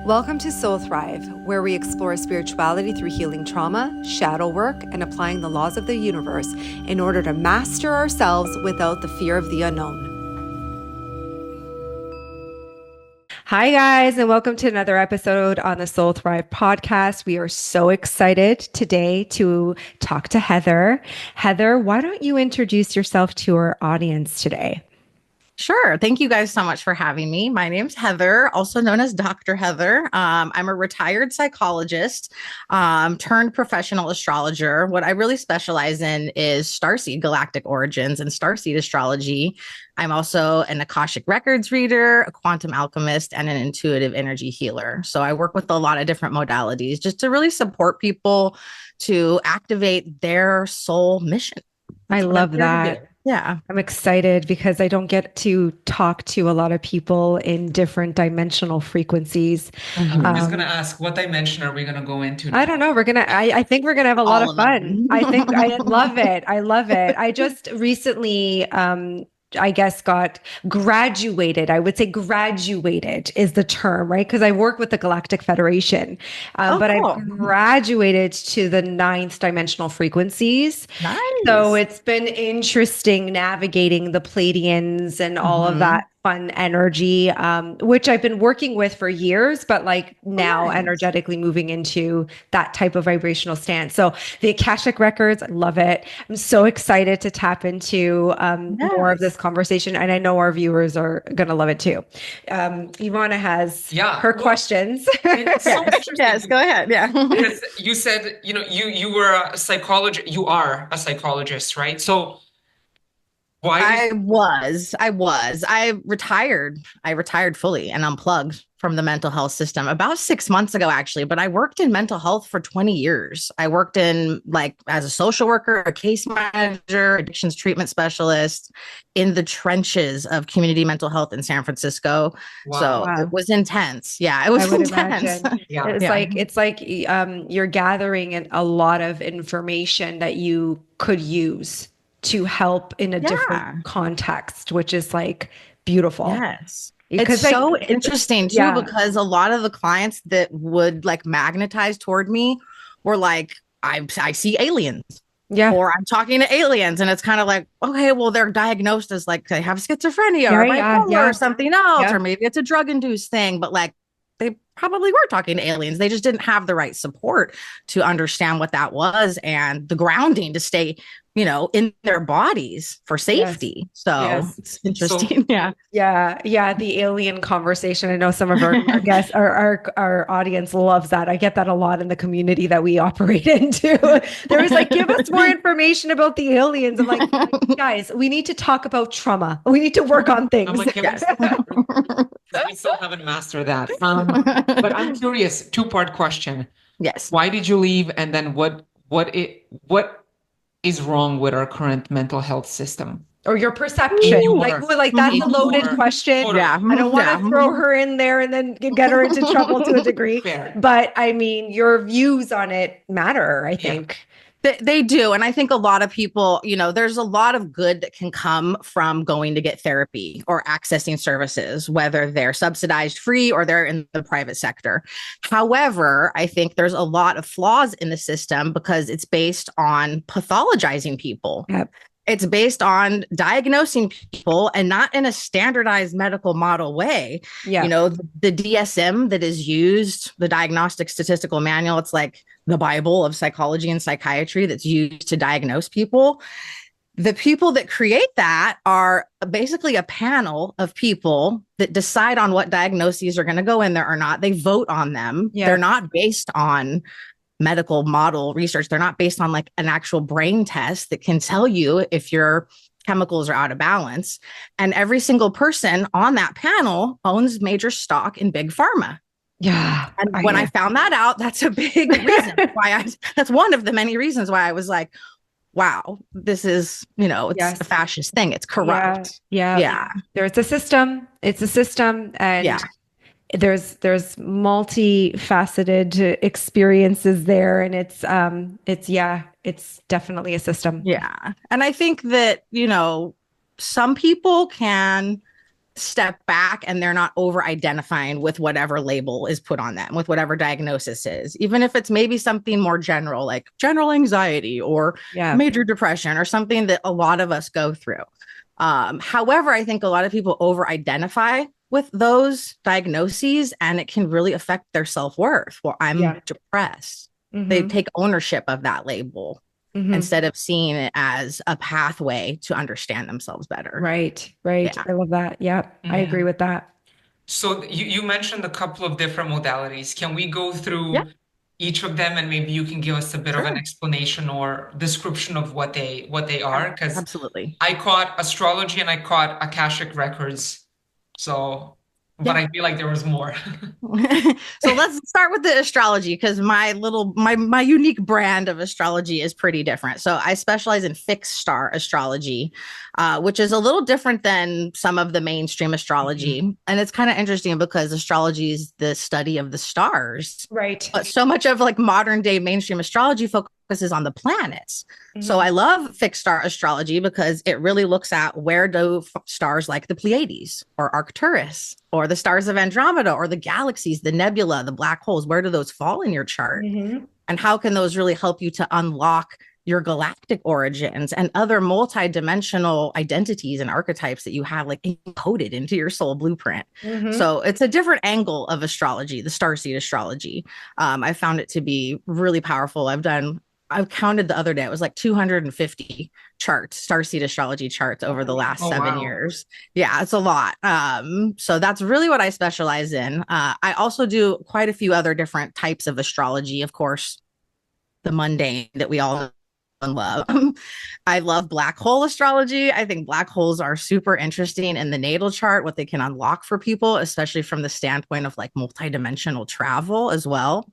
Welcome to Soul Thrive, where we explore spirituality through healing trauma, shadow work, and applying the laws of the universe in order to master ourselves without the fear of the unknown. Hi, guys, and welcome to another episode on the Soul Thrive podcast. We are so excited today to talk to Heather. Heather, why don't you introduce yourself to our audience today? Sure. Thank you guys so much for having me. My name's Heather, also known as Dr. Heather. I'm a retired psychologist turned professional astrologer. What I really specialize in is Starseed Galactic Origins and Starseed astrology. I'm also an Akashic Records reader, a quantum alchemist, and an intuitive energy healer. So I work with a lot of different modalities just to really support people to activate their soul mission. I love that. Yeah. I'm excited because I don't get to talk to a lot of people in different dimensional frequencies. I'm just going to ask, what dimension are we going to go into now? I don't know. I think we're going to have a lot of fun. I think I love it. I love it. I just recently, I guess got graduated. I would say graduated is the term, right? Because I work with the Galactic Federation, but cool. I graduated to the 9th dimensional frequencies. Nice. So it's been interesting navigating the Pleiadians and all of that fun energy, which I've been working with for years, but like now energetically moving into that type of vibrational stance. So the Akashic Records, I love it. I'm so excited to tap into more of this conversation. And I know our viewers are going to love it too. Ivana has her questions. Yes, go ahead. Yeah. Because you said, you were a psychologist, you are a psychologist, right? So why? I retired fully and unplugged from the mental health system about 6 months ago, actually. But I worked in mental health for 20 years. I worked in as a social worker, a case manager, addictions treatment specialist in the trenches of community mental health in San Francisco. Wow. So it was intense. Yeah, it was intense. Yeah. It's like you're gathering a lot of information that you could use to help in a different context, which is like beautiful. Yes. It's so interesting too, because a lot of the clients that would magnetize toward me were like, I see aliens. Yeah. Or I'm talking to aliens. And it's kind of like, okay, well, they're diagnosed as they have schizophrenia or bipolar or something else, or maybe it's a drug induced thing, but they probably were talking to aliens. They just didn't have the right support to understand what that was and the grounding to stay, in their bodies for safety. So it's interesting. Yeah. The alien conversation. I know some of our guests, our audience loves that. I get that a lot in the community that we operate into. They're always give us more information about the aliens. I'm like, guys, we need to talk about trauma. We need to work on things. I'm like, we still haven't mastered that. But I'm curious, 2-part question. Yes. Why did you leave? And then what is wrong with our current mental health system? Or your perception? That's a loaded question. Yeah. I don't want to throw her in there and then get her into trouble to a degree. Fair. But I mean, your views on it matter, I think. They do. And I think a lot of people, there's a lot of good that can come from going to get therapy or accessing services, whether they're subsidized free or they're in the private sector. However, I think there's a lot of flaws in the system because it's based on pathologizing people. Yep. It's based on diagnosing people and not in a standardized medical model way. Yeah. The DSM that is used, the Diagnostic Statistical Manual, it's like the Bible of psychology and psychiatry that's used to diagnose people. The people that create that are basically a panel of people that decide on what diagnoses are going to go in there or not. They vote on them. Yeah. They're not based on medical model research. They're not based on an actual brain test that can tell you if your chemicals are out of balance. And every single person on that panel owns major stock in big pharma. Yeah. And when I found that out, that's a big reason why that's one of the many reasons why I was like, wow, this is, it's a fascist thing. It's corrupt. Yeah. There's a system. It's a system. And there's multifaceted experiences there. And it's definitely a system. Yeah. And I think that, some people can step back and they're not over identifying with whatever label is put on them, with whatever diagnosis is, even if it's maybe something more general, like general anxiety or major depression or something that a lot of us go through. However, I think a lot of people over identify with those diagnoses and it can really affect their self-worth. Well, I'm depressed. They take ownership of that label instead of seeing it as a pathway to understand themselves better. Right. Yeah. I love that. Yeah, I agree with that. So you mentioned a couple of different modalities. Can we go through each of them and maybe you can give us a bit of an explanation or description of what they are? Because absolutely, I caught astrology and I caught Akashic Records. So, but I feel like there was more. So let's start with the astrology because my unique brand of astrology is pretty different. So I specialize in fixed star astrology, which is a little different than some of the mainstream astrology. And it's kind of interesting because astrology is the study of the stars. Right. But so much of like modern day mainstream astrology focuses on the planets. So I love fixed star astrology because it really looks at where do stars like the Pleiades or Arcturus or the stars of Andromeda or the galaxies, the nebula, the black holes, where do those fall in your chart? And how can those really help you to unlock your galactic origins and other multi-dimensional identities and archetypes that you have like encoded into your soul blueprint. So it's a different angle of astrology, the starseed astrology. I found it to be really powerful. I've counted the other day, it was like 250 charts, starseed astrology charts over the last 7 years. Yeah, it's a lot. So that's really what I specialize in. I also do quite a few other different types of astrology, of course, the mundane that we all love. I love black hole astrology. I think black holes are super interesting in the natal chart, what they can unlock for people, especially from the standpoint of like multidimensional travel as well.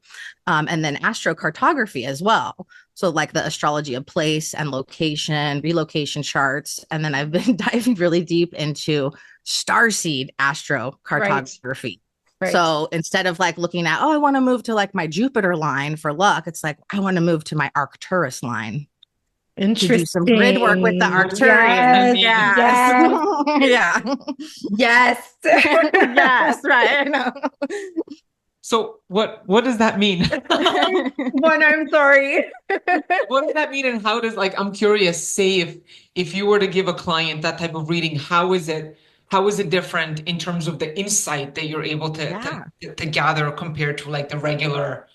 And then astrocartography as well. So like the astrology of place and location, relocation charts. And then I've been diving really deep into starseed astrocartography. Right. So instead of like looking at, oh, I want to move to like my Jupiter line for luck, it's like, I want to move to my Arcturus line. Interesting. To do some grid work with the Arcturian. Yes. Yes. Yes. Right. I know. So what does that mean? I'm sorry. What does that mean? And how does, like, I'm curious, say if you were to give a client that type of reading, how is it different in terms of the insight that you're able to gather compared to like the regular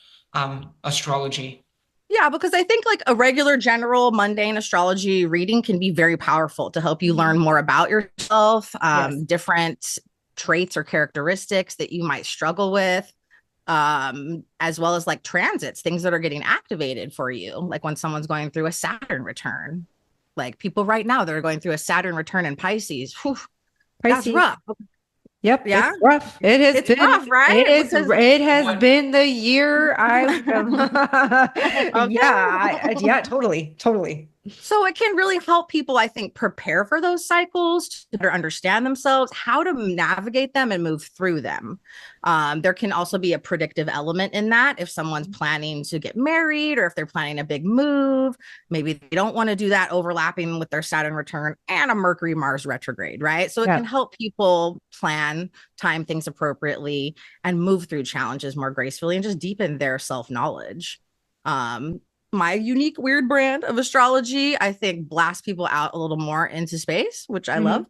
astrology? Yeah, because I think like a regular general mundane astrology reading can be very powerful to help you learn more about yourself, different traits or characteristics that you might struggle with, as well as like transits, things that are getting activated for you. Like when someone's going through a Saturn return, like people right now that are going through a Saturn return in Pisces, that's rough. Yep. Yeah. It's rough. It's been rough, right? It has been the year I've yeah, totally. So it can really help people, I think, prepare for those cycles to better understand themselves, how to navigate them and move through them. There can also be a predictive element in that. If someone's planning to get married or if they're planning a big move, maybe they don't want to do that overlapping with their Saturn return and a Mercury Mars retrograde, right? So it can help people plan, time things appropriately and move through challenges more gracefully and just deepen their self-knowledge. My unique weird brand of astrology, I think, blasts people out a little more into space, which I love.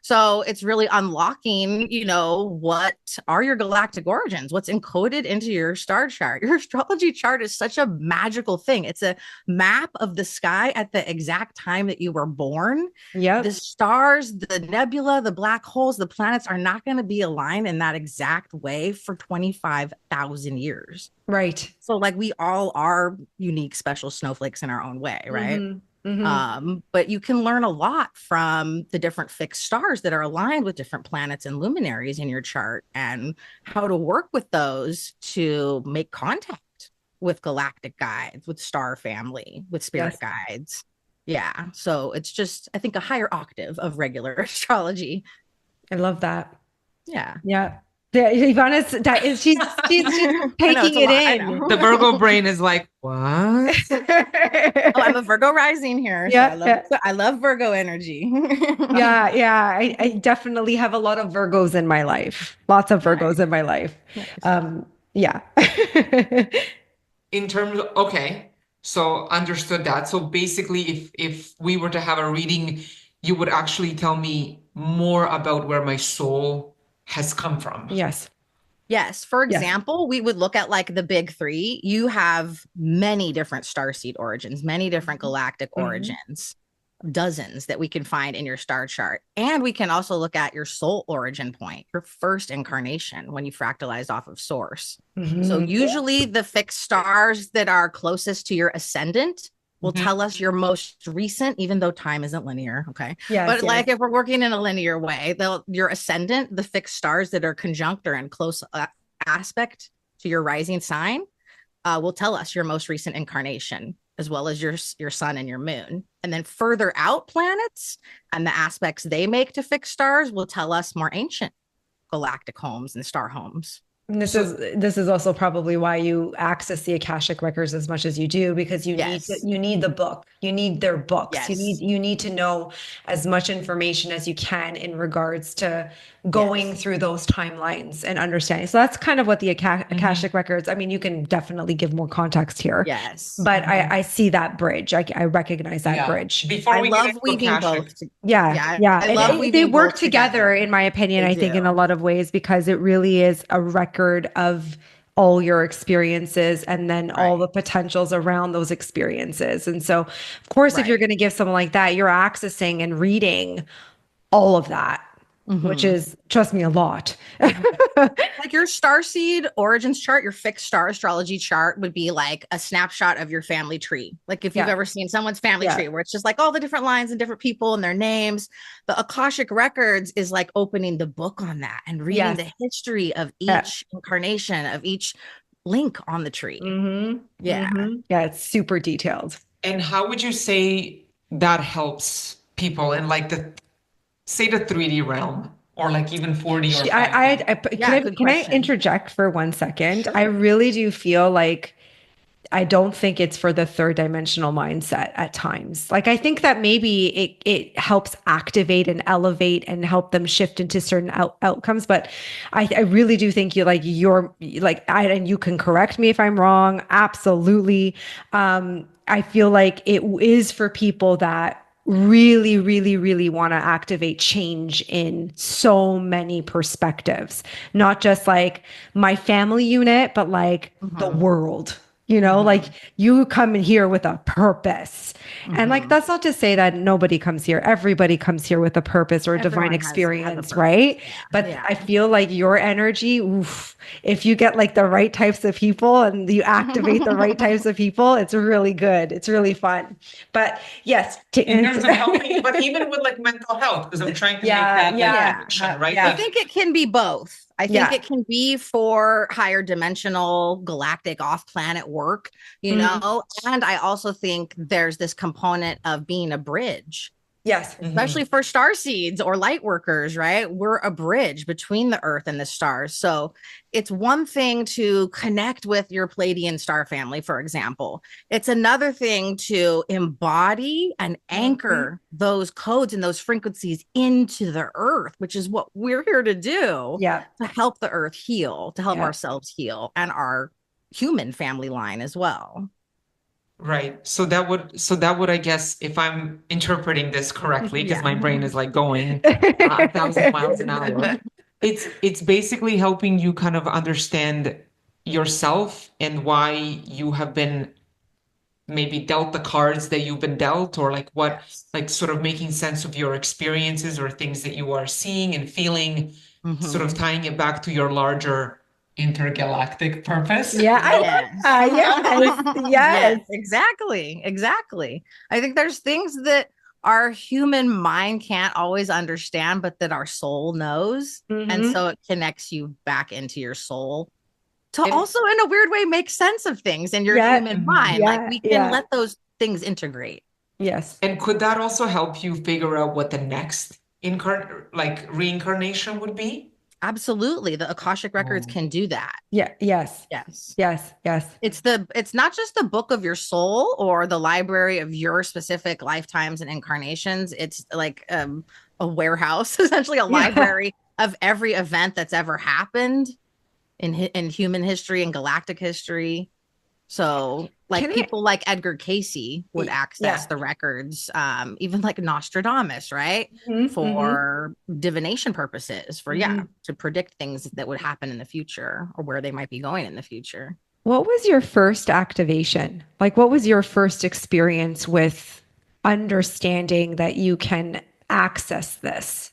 So it's really unlocking, what are your galactic origins? What's encoded into your star chart? Your astrology chart is such a magical thing. It's a map of the sky at the exact time that you were born. Yeah. The stars, the nebula, the black holes, the planets are not going to be aligned in that exact way for 25,000 years. Right. So like we all are unique, special snowflakes in our own way, right? But you can learn a lot from the different fixed stars that are aligned with different planets and luminaries in your chart and how to work with those to make contact with galactic guides, with star family, with spirit guides. Yeah. So it's just, I think, a higher octave of regular astrology. I love that. Yeah. Yeah. Yeah, Ivana's she's taking it in. The Virgo brain is like, what? Oh, I'm a Virgo rising here. Yeah, So I love Virgo energy. yeah. I definitely have a lot of Virgos in my life. Lots of Virgos in my life. Yeah. In terms of, okay, so understood that. So basically, if we were to have a reading, you would actually tell me more about where my soul has come from. Yes. Yes. For example, we would look at like the big three. You have many different starseed origins, many different galactic origins, dozens that we can find in your star chart. And we can also look at your soul origin point, your first incarnation when you fractalize off of source. So usually the fixed stars that are closest to your ascendant will tell us your most recent, even though time isn't linear. Okay. But like if we're working in a linear way, your ascendant, the fixed stars that are conjunct or in close aspect to your rising sign, will tell us your most recent incarnation, as well as your sun and your moon. And then further out planets and the aspects they make to fixed stars will tell us more ancient galactic homes and star homes. And this is also probably why you access the Akashic Records as much as you do, because you need the book. You need their books. You need to know as much information as you can in regards to going through those timelines and understanding. So that's kind of what the Akashic Records, I mean, you can definitely give more context here. Yes. But I see that bridge. I recognize that bridge. Before we love weaving Akashic, both. I love they work together, in my opinion, I think, in a lot of ways, because it really is a record of all your experiences and then all the potentials around those experiences. And so, of course, if you're going to give someone like that, you're accessing and reading all of that, which is, trust me, a lot. Like your starseed origins chart, your fixed star astrology chart would be like a snapshot of your family tree. Like if you've ever seen someone's family tree where it's just like all the different lines and different people and their names, the Akashic Records is like opening the book on that and reading the history of each incarnation of each link on the tree. Yeah, it's super detailed. And how would you say that helps people in like the 3D realm, or like even 4D or 5D? Can I interject for 1 second? Sure. I really do feel like I don't think it's for the third dimensional mindset at times. Like, I think that maybe it helps activate and elevate and help them shift into certain outcomes. But I really do think and you can correct me if I'm wrong. Absolutely. I feel like it is for people that really, really, really want to activate change in so many perspectives, not just like my family unit, but like the world. Like you come in here with a purpose. And like, that's not to say that nobody comes here. Everybody comes here with a purpose or a divine experience, right? But I feel like your energy, if you get like the right types of people and you activate the right types of people, it's really good. It's really fun. But yes. In terms of helping, but even with like mental health, because I'm trying to make that connection, right? I think it can be both. I think it can be for higher dimensional galactic off-planet work, know, and I also think there's this component of being a bridge. Yes. Especially for starseeds or light workers, right? We're a bridge between the earth and the stars. So it's one thing to connect with your Pleiadian star family, for example. It's another thing to embody and anchor those codes and those frequencies into the earth, which is what we're here to do. To help the earth heal, to help ourselves heal, and our human family line as well. Right. So that would, I guess, if I'm interpreting this correctly, because my brain is like going 1,000 miles an hour. It's basically helping you kind of understand yourself and why you have been maybe dealt the cards that you've been dealt, or like what, like sort of making sense of your experiences or things that you are seeing and feeling, sort of tying it back to your larger intergalactic purpose. Yes, exactly. I think there's things that our human mind can't always understand, but that our soul knows. And so it connects you back into your soul to also, in a weird way, make sense of things in your human mind. Like we can let those things integrate. Yes. And could that also help you figure out what the next reincarnation would be? Absolutely. The Akashic Records can do that. Yeah. Yes. Yes. Yes. Yes. It's not just the book of your soul or the library of your specific lifetimes and incarnations. It's like a warehouse, essentially a Yeah. library of every event that's ever happened in human history and galactic history. So like people like Edgar Casey would access the records, even like Nostradamus, right? For divination purposes, for to predict things that would happen in the future or where they might be going in the future. What was your first activation? Like, what was your first experience with understanding that you can access this?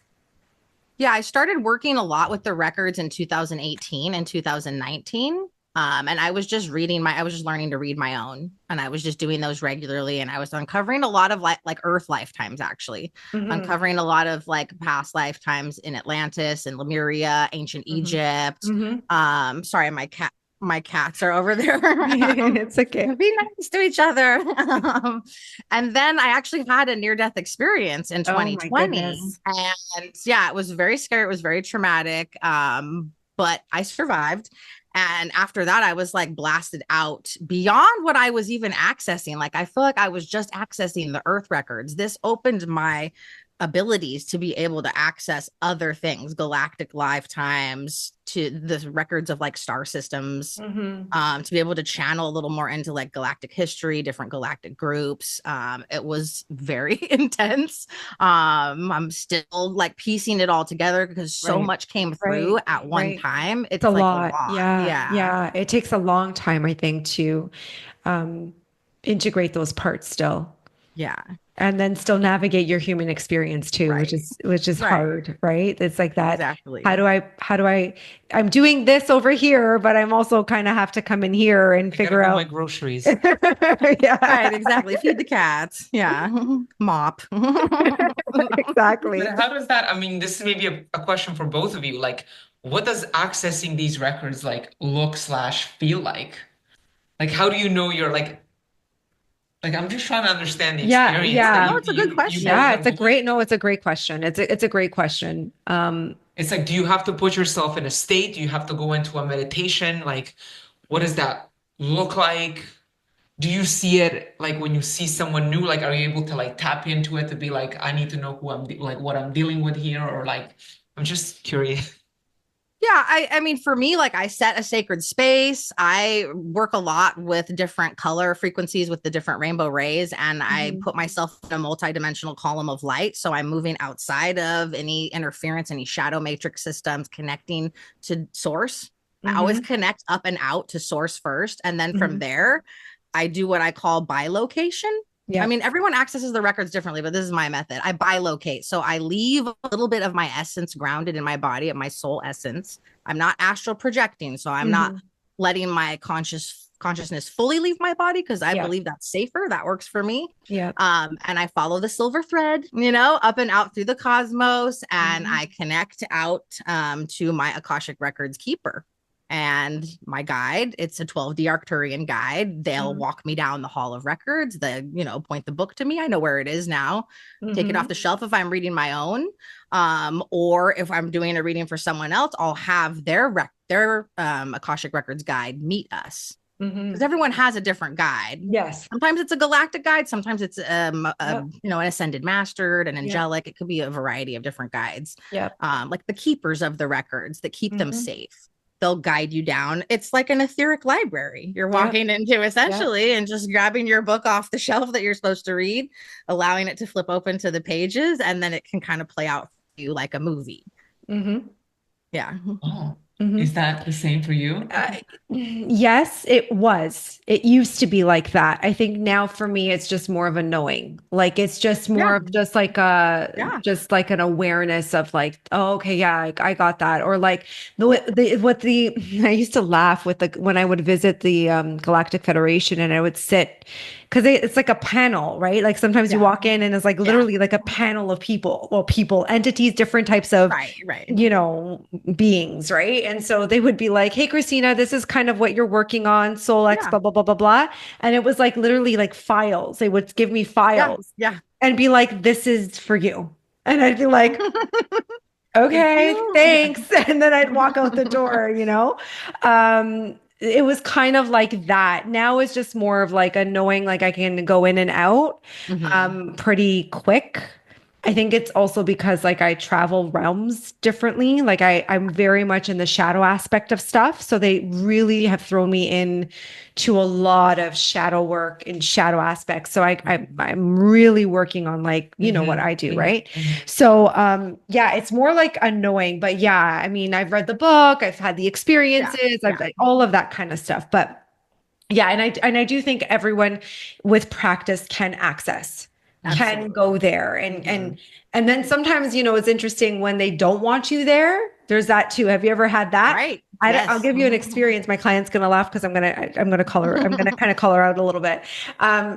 Yeah, I started working a lot with the records in 2018 and 2019. And I was just I was just learning to read my own, and I was just doing those regularly. And I was uncovering a lot of like Earth lifetimes, actually, uncovering a lot of like past lifetimes in Atlantis and Lemuria, ancient Egypt. Sorry, my cats are over there. It's okay. Be nice to each other. And then I actually had a near-death experience in 2020. And yeah, it was very scary. It was very traumatic. But I survived. And after that, I was like blasted out beyond what I was even accessing. Like, I feel like I was just accessing the Earth records. This opened my abilities to be able to access other things, galactic lifetimes, to the records of like star systems, to be able to channel a little more into like galactic history, different galactic groups. It was very intense. I'm still like piecing it all together because so much came through at one time. It's a like lot. a lot. Yeah. It takes a long time, I think, to integrate those parts still. Yeah. And then still navigate your human experience too, which is hard, right? It's like that. Exactly. How do I'm doing this over here, but I'm also kind of have to come in here and figure out my groceries. Yeah. Right, exactly. Feed the cats. Yeah. Mop. Exactly. But how does that, I mean, this is maybe a question for both of you. Like, what does accessing these records like look/feel like? Like, how do you know you're like I'm just trying to understand the experience. Yeah. No, it's a good question. It's a great question. It's a great question. It's like, do you have to put yourself in a state? Do you have to go into a meditation? Like, what does that look like? Do you see it like when you see someone new? Like, are you able to like tap into it to be like, I need to know who like what I'm dealing with here? Or like, I'm just curious. Yeah, I mean, for me, like I set a sacred space. I work a lot with different color frequencies with the different rainbow rays, and I put myself in a multidimensional column of light. So I'm moving outside of any interference, any shadow matrix systems, connecting to source. I always connect up and out to source first. And then from there, I do what I call bilocation. Yeah. I mean, everyone accesses the records differently, but this is my method. I bilocate. So I leave a little bit of my essence grounded in my body, of my soul essence. I'm not astral projecting. So I'm not letting my consciousness fully leave my body, because I believe that's safer. That works for me. Yeah. And I follow the silver thread, up and out through the cosmos, and I connect out to my Akashic Records keeper. And my guide, it's a 12D Arcturian guide. They'll walk me down the hall of records. They, point the book to me. I know where it is now. Take it off the shelf if I'm reading my own. Or if I'm doing a reading for someone else, I'll have their Akashic Records guide meet us. Because everyone has a different guide. Yes. Sometimes it's a galactic guide. Sometimes it's an ascended master, an angelic. It could be a variety of different guides. Yep. Like the keepers of the records that keep them safe. They'll guide you down. It's like an etheric library you're walking into, essentially, and just grabbing your book off the shelf that you're supposed to read, allowing it to flip open to the pages, and then it can kind of play out for you like a movie. Yeah. Oh. Is that the same for you? Yes, it was. It used to be like that. I think now for me, it's just more of a knowing. Like it's just more of just like just like an awareness of like, oh, okay, yeah, I got that. Or like I used to laugh with when I would visit the Galactic Federation, and I would sit, because it's like a panel, right? Like sometimes you walk in and it's like literally like a panel of people, entities, different types of, beings, right? And so they would be like, hey, Christina, this is kind of what you're working on, Soul X, blah, blah, blah, blah, blah. And it was like literally like files. They would give me files and be like, this is for you. And I'd be like, Okay, thanks. And then I'd walk out the door, you know? It was kind of like that. Now it's just more of like a knowing like I can go in and out pretty quick. I think it's also because like I travel realms differently. Like I'm very much in the shadow aspect of stuff. So they really have thrown me in to a lot of shadow work and shadow aspects. So I'm really working on like, you know what I do, right? So yeah, it's more like unknowing. But yeah, I mean, I've read the book, I've had the experiences, I've like all of that kind of stuff. But yeah, and I do think everyone with practice can access, can go there. And then sometimes, you know, it's interesting when they don't want you there. There's that too. Have you ever had that? Right. I'll give you an experience. My client's gonna laugh because I'm gonna call her. I'm gonna kind of call her out a little bit.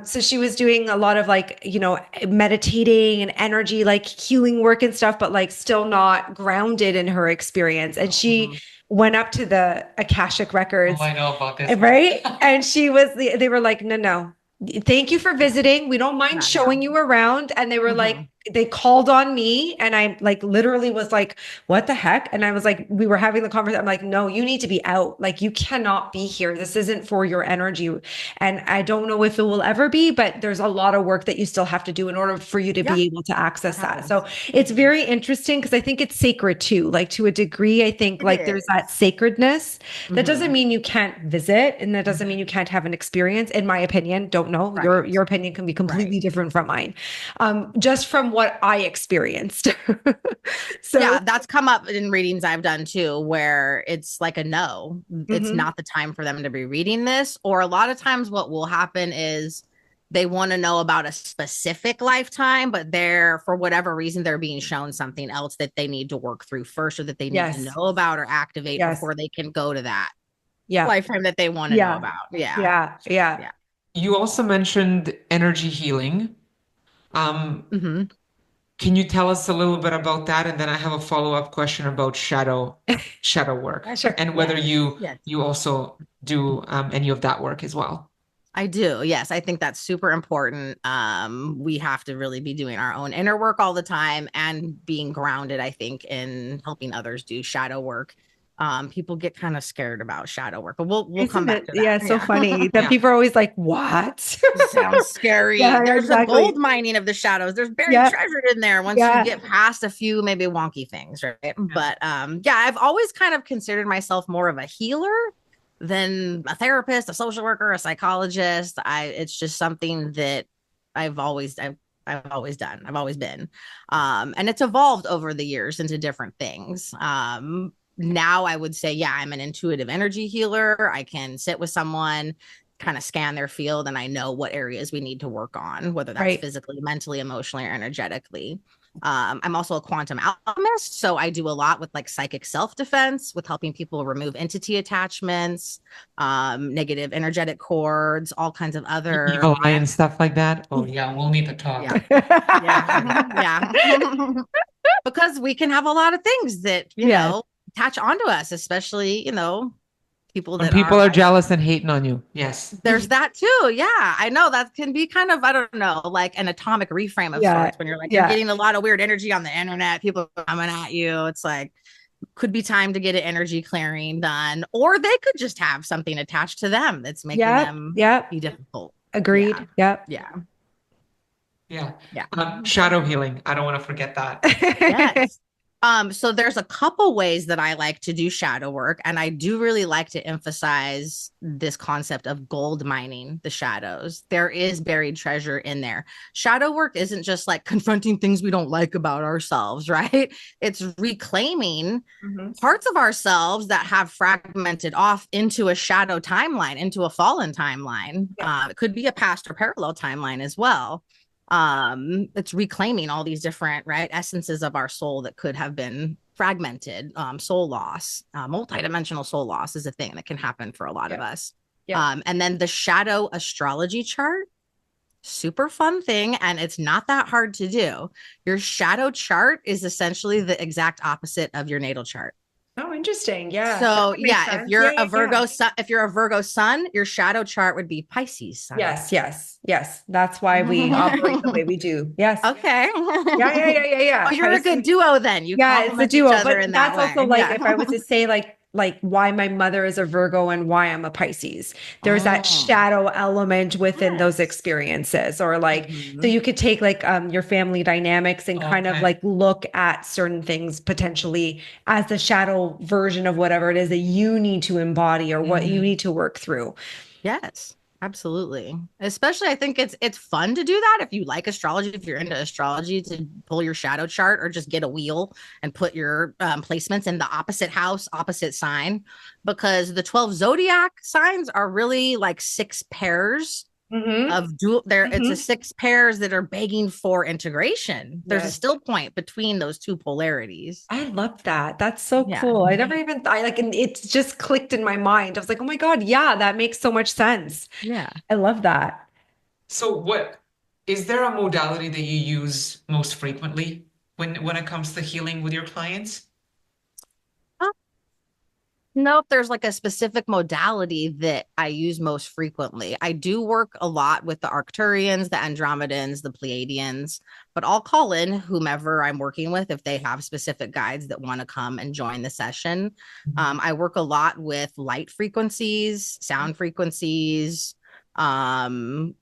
So she was doing a lot of like, you know, meditating and energy, like healing work and stuff, but like still not grounded in her experience. And she went up to the Akashic Records. Oh, I know about this. Right? And they were like, no. Thank you for visiting. We don't mind showing you around. And they were like, they called on me and I like literally was like, what the heck? And I was like, we were having the conversation. I'm like, no, you need to be out. Like you cannot be here. This isn't for your energy. And I don't know if it will ever be, but there's a lot of work that you still have to do in order for you to be able to access that. So it's very interesting because I think it's sacred too. Like to a degree, I think like there's that sacredness. That doesn't mean you can't visit and that doesn't mean you can't have an experience. In my opinion, don't know. Your opinion can be completely different from mine. Just from what I experienced. So yeah, that's come up in readings I've done too, where it's like a no, it's not the time for them to be reading this. Or a lot of times what will happen is they want to know about a specific lifetime, but they're, for whatever reason, they're being shown something else that they need to work through first, or that they need to know about or activate before they can go to that lifetime that they want to know about. Yeah. You also mentioned energy healing. Can you tell us a little bit about that? And then I have a follow-up question about shadow work and whether you also do any of that work as well. I do. Yes. I think that's super important. We have to really be doing our own inner work all the time and being grounded, I think, in helping others do shadow work. People get kind of scared about shadow work, but we'll come back to that. Yeah, it's so funny that people are always like, what? Sounds scary. There's a gold mining of the shadows. There's buried treasure in there once you get past a few maybe wonky things, right? But I've always kind of considered myself more of a healer than a therapist, a social worker, a psychologist. It's just something that I've always done. I've always been. And it's evolved over the years into different things. Now I would say, I'm an intuitive energy healer. I can sit with someone, kind of scan their field, and I know what areas we need to work on, whether that's physically, mentally, emotionally, or energetically. I'm also a quantum alchemist. So I do a lot with like psychic self-defense, with helping people remove entity attachments, negative energetic cords, all kinds of other evil eye and stuff like that. Oh yeah, we'll need to talk. Yeah. Because we can have a lot of things that, you know, attach onto us, especially, you know, people are jealous and hating on you. Yes. There's that too. Yeah. I know that can be kind of, I don't know, like an atomic reframe of sorts, when you're like, you're getting a lot of weird energy on the internet, people coming at you. It's like, could be time to get an energy clearing done, or they could just have something attached to them that's making them be difficult. Agreed. Yeah. Shadow healing. I don't want to forget that. Yes. So there's a couple ways that I like to do shadow work, and I do really like to emphasize this concept of gold mining the shadows. There is buried treasure in there. Shadow work isn't just like confronting things we don't like about ourselves, right? It's reclaiming parts of ourselves that have fragmented off into a shadow timeline, into a fallen timeline. It could be a past or parallel timeline as well. It's reclaiming all these different essences of our soul that could have been fragmented. Soul loss, multidimensional soul loss is a thing that can happen for a lot of us. And then the shadow astrology chart, super fun thing, and it's not that hard to do. Your shadow chart is essentially the exact opposite of your natal chart. Oh, interesting. Yeah. So That makes if sense. you're Yeah, a yeah, yeah. if you're a Virgo sun, your shadow chart would be Pisces sun. Yes, yes, yes. That's why we operate the way we do. Yes. Okay. Yeah, yeah, yeah, yeah, yeah. Oh, you're a good duo then. You Yeah, it's a complement each duo, other but in that that's way. also like Yeah. if I was to say like why my mother is a Virgo and why I'm a Pisces. There's that Oh, shadow element within those yes. experiences, or like so Mhm. you could take like your family dynamics and kind of Okay. like look at certain things potentially as the shadow version of whatever it is that you need to embody or what you Mhm. need to work through. Yes, absolutely. Especially, I think it's fun to do that if you like astrology, if you're into astrology, to pull your shadow chart or just get a wheel and put your placements in the opposite house, opposite sign, because the 12 zodiac signs are really like six pairs Mm-hmm. of dual there. It's a Mm-hmm. six pairs that are begging for integration. There's a Yes. still point between those two polarities. I love that. That's so Yeah. cool. I never even I like and it just clicked in my mind. I was like, "Oh my God, yeah, that makes so much sense." Yeah. I love that. So what is there a modality that you use most frequently when it comes to healing with your clients? Know if there's like a specific modality that I use most frequently. I do work a lot with the Arcturians, the Andromedans, the Pleiadians, but I'll call in whomever I'm working with if they have specific guides that want to come and join the session. I work a lot with light frequencies, sound frequencies,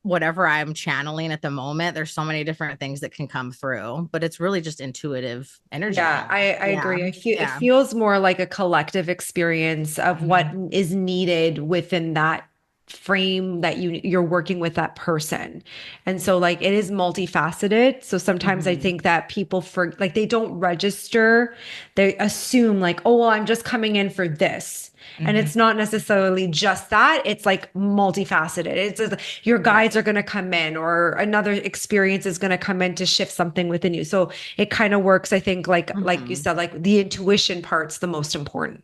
whatever I'm channeling at the moment. There's so many different things that can come through, but it's really just intuitive energy. Yeah, I Yeah. agree. I feel it Yeah. feels more like a collective experience of what Mhm. is needed within that frame that you're working with that person. And so like it is multifaceted. So sometimes I Mhm. think that people for like they don't register. They assume like, "Oh, well, I'm just coming in for this." And Mhm. it's not necessarily just that. It's like multifaceted. It's your guides Right. are going to come in or another experience is going to come in to shift something within you. So it kind of works, I think, like you Mhm. said, like the intuition part's the most important.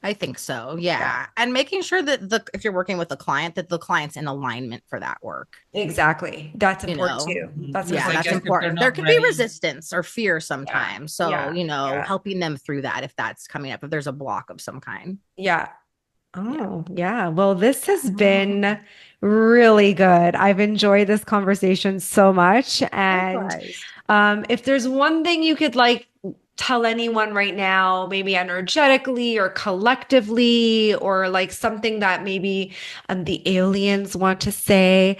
I think so. Yeah, Yeah. And making sure that if you're working with a client, that the client's in alignment for that work. exactly. That's You important know, too. Mhm. That's Because yeah, I important that's guess too. if they're important. There not could be ready. resistance or fear Yeah. sometimes. So, Yeah. Yeah. helping them through that if that's coming up, if there's a block of some kind. Yeah. Yeah. Oh, yeah. Well, this has been really good. I've enjoyed this conversation so much. And Likewise. if there's one thing you could like tell anyone right now, maybe energetically or collectively, or like something that maybe the aliens want to say,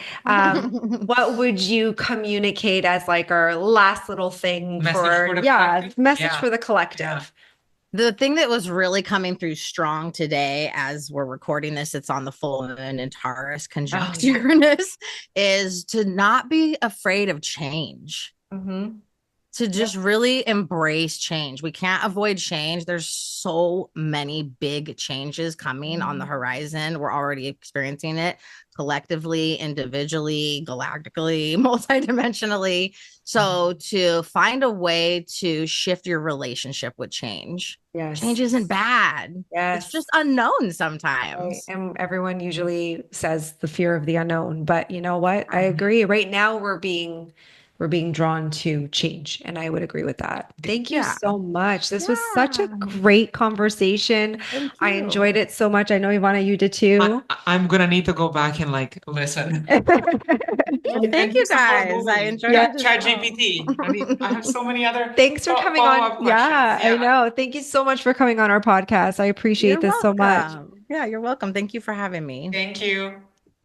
what would you communicate as like our last little thing Message for, for the yeah, collective? message Yeah. for the Yeah. collective? The thing that was really coming through strong today as we're recording this, it's on the full moon in Taurus Oh, conjunct yeah. Uranus, is to not be afraid of change. Mm-hmm. To Yep. just really embrace change. We can't avoid change. There's so many big changes coming on the horizon. We're already experiencing it collectively, individually, galactically, multidimensionally. So to find a way to shift your relationship with change. Yes. Change isn't bad. It's Yes. just unknown Right. sometimes. And everyone usually says the fear of the unknown, but you know what? I agree. Right now we're being drawn to change, and I would agree with that. Thank you Yeah. so much. This was such a Yeah. great conversation. Thank I you. enjoyed it so much. I know Ivana, you did too. I'm gonna need to go back and like listen. Thank And do you some more guys. I Googling. enjoyed Yeah. it as Chat well. GPT. I have so many other Thanks for coming on. follow-up questions. Yeah, I Yeah. know. Thank you so much for coming on our podcast. I appreciate You're this so much. welcome. Yeah, you're welcome. Thank you for having me. Thank you.